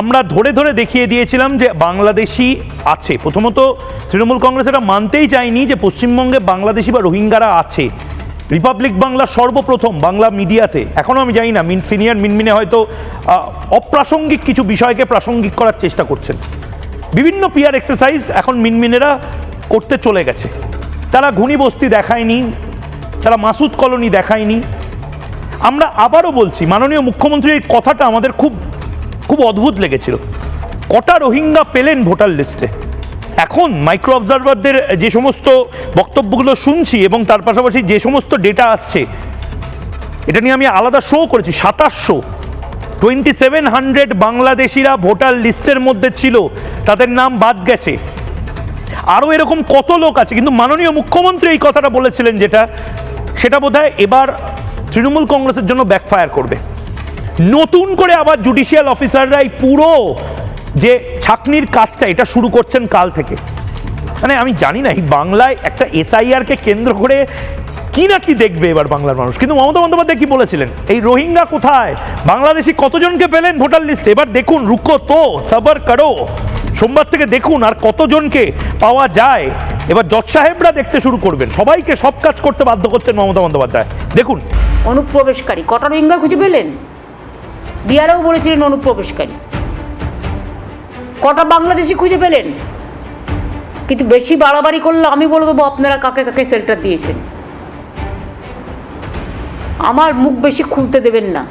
আমরা ধরে ধরে দেখিয়ে দিয়েছিলাম যে বাংলাদেশি আছে। প্রথমত তৃণমূল কংগ্রেস এটা মানতেই চায়নি যে পশ্চিমবঙ্গে বাংলাদেশি বা রোহিঙ্গারা আছে। রিপাবলিক বাংলা সর্বপ্রথম বাংলা মিডিয়াতে, এখনও আমি জানি না সিনিয়র মিনমিনে হয়তো অপ্রাসঙ্গিক কিছু বিষয়কে প্রাসঙ্গিক করার চেষ্টা করছেন। বিভিন্ন পিআর এক্সারসাইজ এখন মিনমিনেরা করতে চলে গেছে। তারা ঘুনি বস্তি দেখায়নি, তারা মাসুদ কলোনি দেখায়নি। আমরা আবারও বলছি, মাননীয় মুখ্যমন্ত্রীর এই কথাটা আমাদের খুব খুব অদ্ভুত লেগেছিল। কটা রোহিঙ্গা পেলেন ভোটার লিস্টে? এখন মাইক্রো অবজারভারদের যে সমস্ত বক্তব্যগুলো শুনছি এবং তার পাশাপাশি যে সমস্ত ডেটা আসছে, এটা নিয়ে আমি আলাদা শো করেছি। 2700 বাংলাদেশিরা ভোটার লিস্টের মধ্যে ছিল, তাদের নাম বাদ গেছে। আরও এরকম কত লোক আছে, কিন্তু মাননীয় মুখ্যমন্ত্রী এই কথাটা বলেছিলেন সেটা বোধহয় এবার তৃণমূল কংগ্রেসের জন্য ব্যাকফায়ার করবে। নতুন করে আবার জুডিশিয়াল অফিসাররাই পুরো যে ছাঁকনির কাজটা এটা শুরু করছেন কাল থেকে। মানে আমি জানি না এই বাংলায় একটা এসআইআরকে কেন্দ্র করে কি না কি দেখবে এবার বাংলার মানুষ। কিন্তু মমতা বন্দ্যোপাধ্যায় কি বলেছিলেন, এই রোহিঙ্গা কোথায়, বাংলাদেশি কতজনকে পেলেন ভোটার লিস্টে, এবার দেখুন, রুকো তো সবর করো, সোমবার থেকে দেখুন আর কতজনকে পাওয়া যায়। এবার জজ সাহেবরা দেখতে শুরু করবেন, সবাইকে সব কাজ করতে বাধ্য করছেন মমতা বন্দ্যোপাধ্যায়। দেখুন, অনুপ্রবেশকারী কটা রোহিঙ্গা খুঁজে পেলেন? বিহারেও বলেছিলেন অনুপ্রবেশকারী। কটা বাংলাদেশি খুঁজে পেলেন? কিন্তু বেশি বাড়াবাড়ি করলে আমি বলে দেবো আপনারা কাকে কাকে শেল্টার দিয়েছেন। আমার মুখ বেশি খুলতে দেবেন না।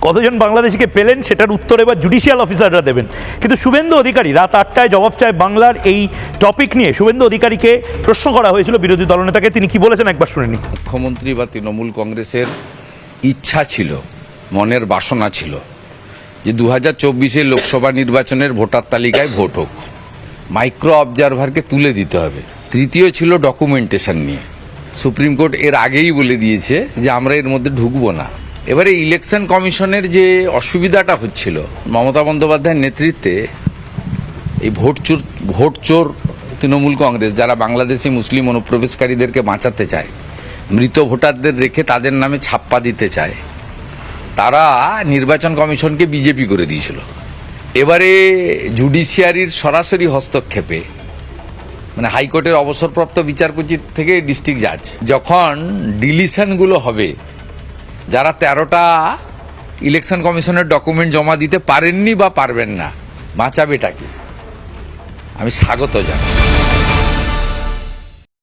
কতজন বাংলাদেশিকে পেলেন সেটার উত্তর এবার জুডিশিয়াল অফিসাররা দেবেন। কিন্তু শুভেন্দু অধিকারী রাত 8টায় জবাব চায় বাংলার এই টপিক নিয়ে শুভেন্দু অধিকারীকে প্রশ্ন করা হয়েছিল বিরোধী দলনেতাকে। তিনি কি বলেছেন একবার শুনে নিন। মুখ্যমন্ত্রী বা তৃণমূল কংগ্রেসের ইচ্ছা ছিল, মনের বাসনা ছিল যে 2024 লোকসভা নির্বাচনের ভোটার তালিকায় ভোট হোক, মাইক্রো অবজারভারকে তুলে দিতে হবে। তৃতীয় ছিল ডকুমেন্টেশন নিয়ে। সুপ্রিম কোর্ট এর আগেই বলে দিয়েছে যে আমরা এর মধ্যে ঢুকবো না। এবারে ইলেকশন কমিশনের যে অসুবিধাটা হচ্ছিল, মমতা বন্দ্যোপাধ্যায়ের নেতৃত্বে এই ভোট চোর তৃণমূল কংগ্রেস, যারা বাংলাদেশি মুসলিম অনুপ্রবেশকারীদেরকে বাঁচাতে চায়, মৃত ভোটারদের রেখে তাদের নামে ছাপ্পা দিতে চায়, তারা নির্বাচন কমিশনকে বিজেপি করে দিয়েছিল। এবারে জুডিশিয়ারির সরাসরি হস্তক্ষেপে, মানে হাইকোর্টের অবসরপ্রাপ্ত বিচারপতি থেকে ডিস্ট্রিক্ট জাজ, যখন ডিলিশনগুলো হবে, যারা 13টা ইলেকশন কমিশনের ডকুমেন্ট জমা দিতে পারেননি বা পারবেন না, বাঁচাবেটাকে আমি স্বাগত জানাই।